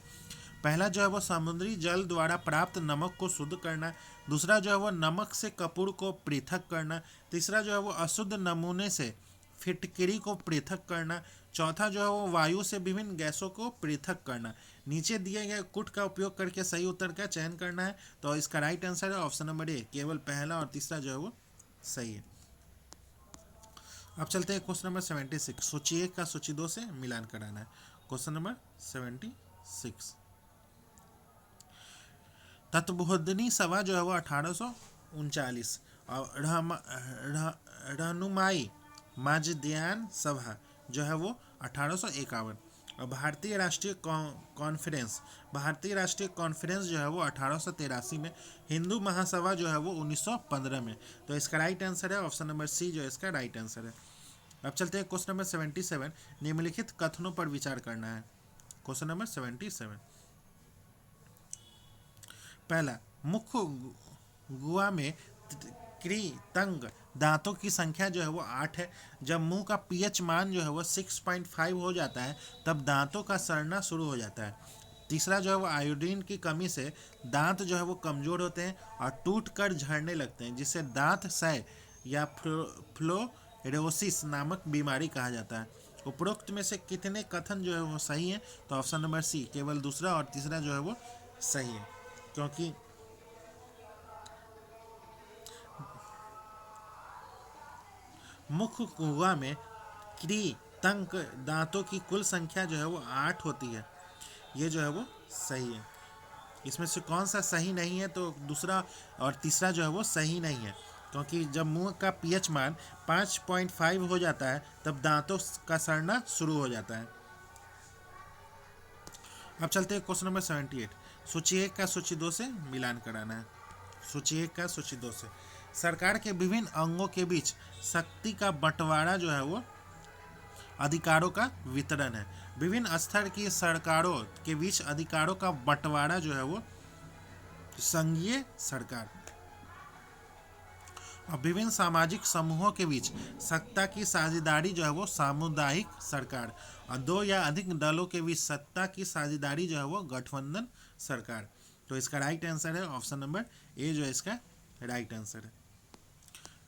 पहला जो है वो समुद्री जल द्वारा प्राप्त नमक को शुद्ध करना। दूसरा जो है वो नमक से कपूर को पृथक करना। तीसरा जो है वो अशुद्ध नमूने से फिटकरी को पृथक करना। चौथा जो है वो वायु से विभिन्न गैसों को पृथक करना। नीचे दिए गए कुट का उपयोग करके सही उत्तर का चयन करना है। तो इसका राइट आंसर है ऑप्शन नंबर ए, केवल पहला और तीसरा जो है वो सही है। अब चलते हैं क्वेश्चन नंबर 76, सूची 1 का सूची 2 से मिलान कराना है। क्वेश्चन नंबर 76, तत्वबोधिनी सभा जो है वो 1839 और रहनुमाई माजद्यान सभा जो है वो 1851 और भारतीय राष्ट्रीय कॉन्फ्रेंस जो है वो 1883 में, हिंदू महासभा जो है वो 1915 में। तो इसका राइट आंसर है ऑप्शन नंबर सी जो इसका राइट आंसर है। अब चलते हैं क्वेश्चन नंबर 77, निम्नलिखित कथनों पर विचार करना है। क्वेश्चन नंबर 77, पहला, मुख्य गुहा में कृतंग दांतों की संख्या जो है वो 8 है। जब मुंह का पीएच मान जो है वो 6.5 हो जाता है तब दांतों का सड़ना शुरू हो जाता है। तीसरा जो है वो आयोडीन की कमी से दांत जो है वो कमजोर होते हैं और टूट कर झड़ने लगते हैं, जिसे दांत क्षय या फ्लोरोसिस नामक बीमारी कहा जाता है। उपरोक्त में से कितने कथन जो है वो सही है? तो ऑप्शन नंबर सी, केवल दूसरा और तीसरा जो है वो सही है, क्योंकि मुख्य गुहा में कृतंक दांतों की कुल संख्या जो है वो 8 होती है। ये जो है वो सही है। इसमें से कौन सा सही नहीं है? तो दूसरा और तीसरा जो है वो सही नहीं है, क्योंकि जब मुंह का पीएच मान 5.5 हो जाता है तब दांतों का सड़ना शुरू हो जाता है। अब चलते हैं क्वेश्चन नंबर 78, सूची 1 का सूची 2 से मिलान कराना है। सूची 1 का सूची 2 से, सरकार के विभिन्न अंगों के बीच शक्ति का बंटवारा जो है वो अधिकारों का वितरण है। विभिन्न स्तर की सरकारों के बीच अधिकारों का बंटवारा जो है वो संघीय सरकार, और विभिन्न सामाजिक समूहों के बीच सत्ता की साझेदारी जो है वो सामुदायिक सरकार, और 2 या अधिक दलों के बीच सत्ता की साझेदारी जो है वो गठबंधन सरकार। तो इसका राइट आंसर है ऑप्शन नंबर ए जो है इसका राइट आंसर है।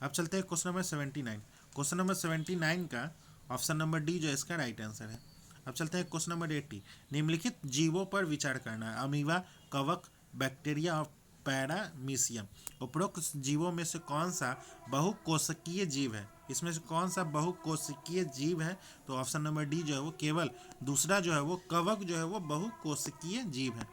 अब चलते हैं क्वेश्चन नंबर 79। क्वेश्चन नंबर 79 का ऑप्शन नंबर डी जो है इसका राइट आंसर है। अब चलते हैं क्वेश्चन नंबर 80, निम्नलिखित जीवों पर विचार करना है। अमीबा, कवक, बैक्टीरिया और पैरामीशियम। उपरोक्त जीवों में से कौन सा बहुकोशिकीय जीव है? इसमें से कौन सा बहुकोशिकीय जीव है? तो ऑप्शन नंबर डी जो है वो केवल दूसरा जो है वो कवक जो है वो बहुकोशिकीय जीव है।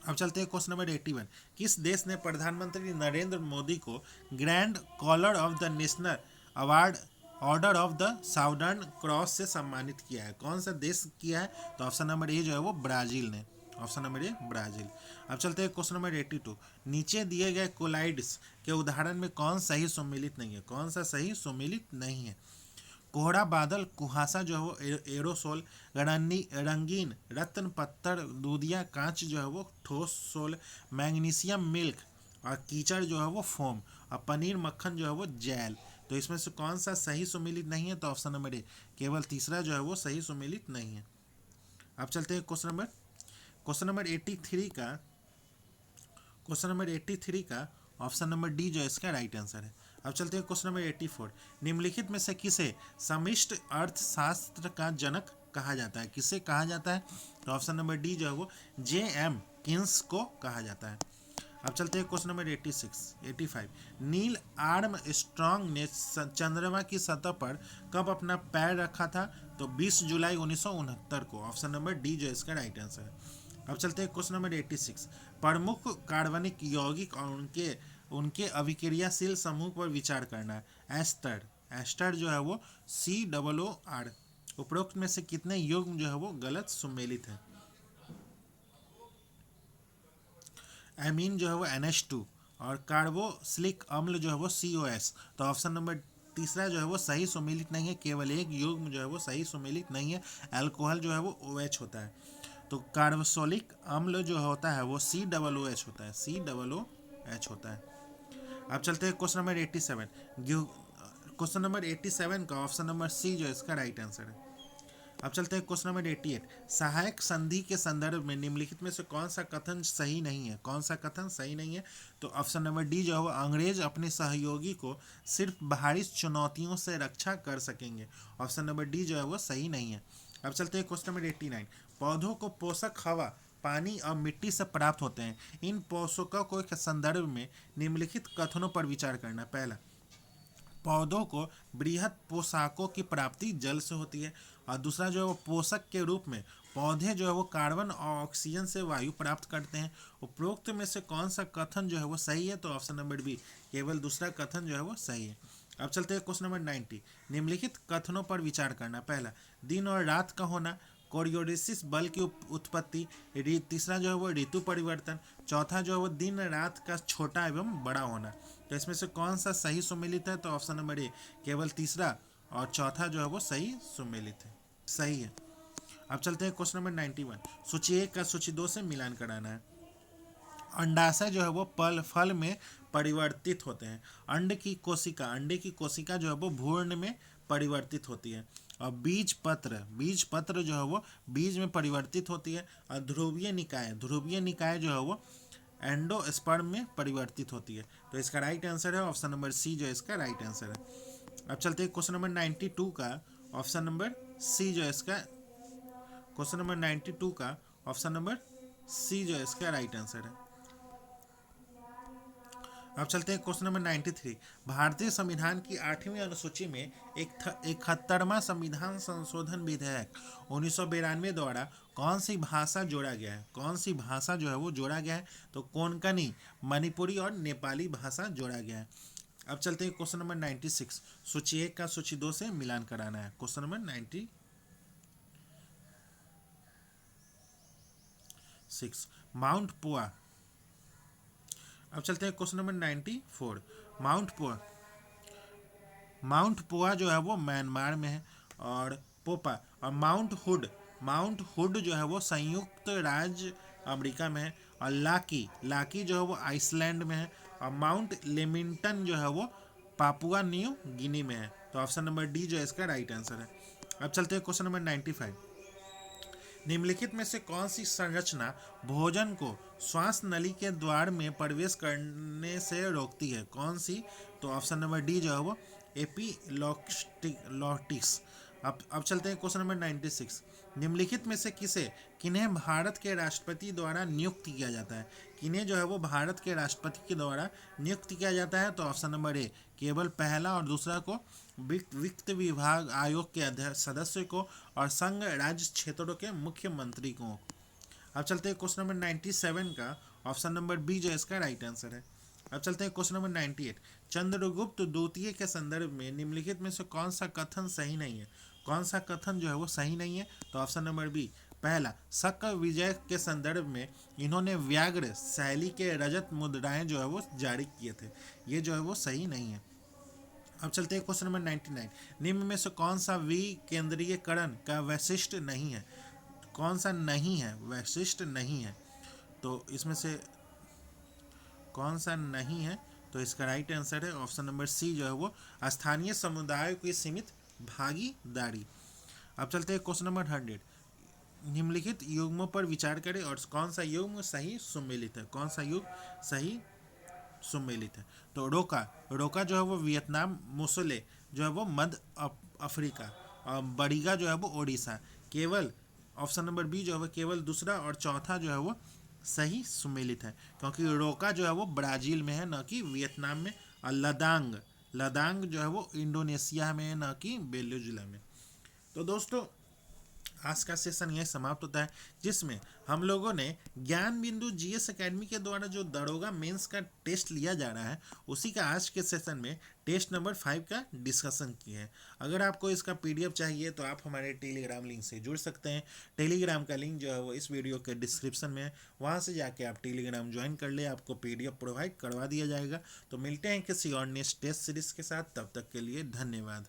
अब चलते हैं क्वेश्चन नंबर 81, किस देश ने प्रधानमंत्री नरेंद्र मोदी को Grand Collar of the National Award Order of the Southern Cross से सम्मानित किया है? कौन सा देश किया है? तो ऑप्शन नंबर ए जो है वो ब्राजील ने। Option number A Brazil. अब चलते हैं क्वेश्चन नंबर 82, नीचे दिए गए कोलाइड्स के उदाहरण में कौन सही सम्मिलित नहीं है? कौन सा सही सम्मिलित नहीं है? कोहरा बादल कुहासा जो है वो एरोसोल, रंगीन रत्न पत्थर दूधिया कांच जो है वो ठोस सोल, मैग्नीशियम मिल्क और कीचड़ जो है वो फोम, और पनीर मक्खन जो है वो जेल। तो इसमें से कौन सा सही सुमेलित नहीं है? तो ऑप्शन नंबर ए, केवल तीसरा जो है वो सही सुमेलित नहीं है। अब चलते हैं क्वेश्चन नंबर 83 का। क्वेश्चन नंबर 83 का ऑप्शन नंबर डी जो है इसका राइट आंसर है। अब चलते हैं क्वेश्चन नंबर 84। निम्नलिखित में से किसे समिष्ट अर्थशास्त्र का जनक कहा जाता है? किसे कहा जाता है? तो ऑप्शन नंबर डी जो है वो J.M. किन्स को कहा जाता है। अब चलते हैं क्वेश्चन नंबर 85। नील आर्म स्ट्रॉन्ग ने चंद्रमा की सतह पर कब अपना पैर रखा था? तो 20 जुलाई 1969 को। ऑप्शन नंबर डी जो है इसका राइट आंसर है। अब चलते हैं क्वेश्चन नंबर 86। प्रमुख कार्बनिक यौगिक और उनके उनके अभिक्रियाशील समूह पर विचार करना है। एस्टर, एस्टर जो है वो COOR। उपरोक्त में से कितने युग्म जो है वो गलत सुमेलित है? एमीन जो है वो NH2, और कार्बोक्सिलिक अम्ल जो है वो COS। तो ऑप्शन नंबर तीसरा जो है वो सही सुमेलित नहीं है, केवल एक युग्म जो है वो सही सुमेलित नहीं है। अल्कोहल जो है वो OH होता है। तो कार्बोक्सिलिक अम्ल जो होता है वो COOH होता है, COOH होता है। अब चलते हैं क्वेश्चन नंबर 87। क्वेश्चन नंबर 87 का ऑप्शन नंबर सी जो है इसका राइट आंसर है। अब चलते हैं क्वेश्चन नंबर 88। सहायक संधि के संदर्भ में निम्नलिखित में से कौन सा कथन सही नहीं है? कौन सा कथन सही नहीं है? तो ऑप्शन नंबर डी जो है वो अंग्रेज अपने सहयोगी को सिर्फ बाहरी चुनौतियों से रक्षा कर सकेंगे। ऑप्शन नंबर डी जो है वो सही नहीं है। अब चलते हैं क्वेश्चन नंबर 89। पौधों को पोषक हवा, पानी और मिट्टी से प्राप्त होते हैं। इन पोषकों के संदर्भ में निम्नलिखित कथनों पर विचार करना। पहला, पौधों को बृहद पोषकों की प्राप्ति जल से होती है। और दूसरा जो है वो पोषक के रूप में पौधे जो है वो कार्बन और ऑक्सीजन से वायु प्राप्त करते हैं। उपरोक्त में से कौन सा कथन जो है वो सही है? तो ऑप्शन नंबर बी, केवल दूसरा कथन जो है वो सही है। अब चलते हैं क्वेश्चन नंबर 90। निम्नलिखित कथनों पर विचार करना। पहला, दिन और रात का होना, कोरियोडिसिस बल की उत्पत्ति, तीसरा जो है वो ऋतु परिवर्तन, चौथा जो है वो दिन रात का छोटा एवं बड़ा होना। तो इसमें से कौन सा सही सुमेलित है? तो ऑप्शन नंबर ए, केवल तीसरा और चौथा जो है वो सही सुमेलित है, सही है। अब चलते हैं क्वेश्चन नंबर 91। सूची 1 का सूची 2 से मिलान कराना है। अंडाशय जो है वो फल में परिवर्तित होते हैं। अंडे की कोशिका जो है वो भ्रूण में परिवर्तित होती है। और बीज पत्र जो है वो बीज में परिवर्तित होती है। और ध्रुवीय निकाय जो है वो एंडोस्पर्म में परिवर्तित होती है। तो इसका राइट आंसर है ऑप्शन नंबर सी जो है इसका राइट आंसर है। अब चलते हैं क्वेश्चन नंबर 92 का ऑप्शन नंबर सी जो है इसका क्वेश्चन नंबर 92 का ऑप्शन नंबर सी जो है इसका राइट आंसर है। अब चलते हैं क्वेश्चन नंबर 93। भारतीय संविधान की 8वीं अनुसूची में 71वां संविधान संशोधन विधेयक 1992 द्वारा कौन सी भाषा जोड़ा गया है? कौन सी भाषा जो है वो जोड़ा गया है? तो कोंकणी, मणिपुरी और नेपाली भाषा जोड़ा गया है। अब चलते हैं क्वेश्चन नंबर 96। सूची 1 का सूची 2 से मिलान कराना है। Question number 96। माउंट पुआ। अब चलते हैं क्वेश्चन नंबर 94। माउंट पुआ जो है वो म्यांमार में है। और पोपा और माउंट हुड जो है वो संयुक्त राज्य अमेरिका में है। और लाकी जो है वो आइसलैंड में है। और माउंट लेमिंगटन जो है वो पापुआ न्यू गिनी में है। तो ऑप्शन नंबर डी जो है इसका राइट आंसर है। अब चलते हैं क्वेश्चन नंबर 95। निम्नलिखित में से कौन सी संरचना भोजन को श्वास नली के द्वार में प्रवेश करने से रोकती है? कौन सी? तो ऑप्शन नंबर डी जो है वो एपिलॉक्टिस। अब चलते हैं क्वेश्चन नंबर 96। निम्नलिखित में से किन्हें भारत के राष्ट्रपति द्वारा नियुक्त किया जाता है? किन्हें जो है वो भारत के राष्ट्रपति के द्वारा नियुक्त किया जाता है? तो ऑप्शन नंबर ए, केवल पहला और दूसरा को वित्त विभाग आयोग के सदस्य को, और संघ राज्य क्षेत्रों के मुख्यमंत्री को। अब चलते हैं क्वेश्चन नंबर 97 का ऑप्शन नंबर बी जो इसका राइट आंसर है। अब चलते हैं क्वेश्चन नंबर 98। चंद्रगुप्त द्वितीय के संदर्भ में निम्नलिखित में से कौन सा कथन सही नहीं है? कौन सा कथन जो है वो सही नहीं है? तो ऑप्शन नंबर बी, पहला, शक विजय के संदर्भ में इन्होंने व्याघ्र शैली के रजत मुद्राएं जो है वो जारी किए थे। ये जो है वो सही नहीं है। अब चलते हैं क्वेश्चन नंबर 99। निम्न में से कौन सा विकेंद्रीयकरण का वैशिष्ट नहीं है? कौन सा नहीं है? वैशिष्ट नहीं है। तो इसमें से कौन सा नहीं है, तो इसका राइट आंसर है ऑप्शन नंबर सी जो है वो स्थानीय समुदायों की सीमित भागीदारी। अब चलते हैं क्वेश्चन नंबर 100। निम्नलिखित युग्मों पर विचार करें और कौन सा युग्म सही सुमेलित है, कौन सा युग्म सही सुमेलित है। तो रोका, रोका जो है वो वियतनाम, मुसले जो है वो मध्य अफ्रीका, और बड़ीगा जो है वो ओडिशा। केवल ऑप्शन नंबर बी जो है वो केवल दूसरा और चौथा जो है वो सही सुमेलित है, क्योंकि रोका जो है वो ब्राज़ील में है, न कि वियतनाम में। और लदांग, लदांग जो है वो इंडोनेशिया में है, न कि बेलुजिला में। तो दोस्तों आज का सेशन यह समाप्त होता है, जिसमें हम लोगों ने ज्ञान बिंदु जीएस एकेडमी के द्वारा जो दरोगा मेंस का टेस्ट लिया जा रहा है, उसी का आज के सेशन में टेस्ट नंबर 5 का डिस्कशन किया है। अगर आपको इसका पीडीएफ चाहिए तो आप हमारे टेलीग्राम लिंक से जुड़ सकते हैं। टेलीग्राम का लिंक जो है वो इस वीडियो के डिस्क्रिप्शन में है, वहाँ से जाके आप टेलीग्राम ज्वाइन कर ले, आपको पीडीएफ प्रोवाइड करवा दिया जाएगा। तो मिलते हैं किसी और नेक्स्ट टेस्ट सीरीज के साथ, तब तक के लिए धन्यवाद।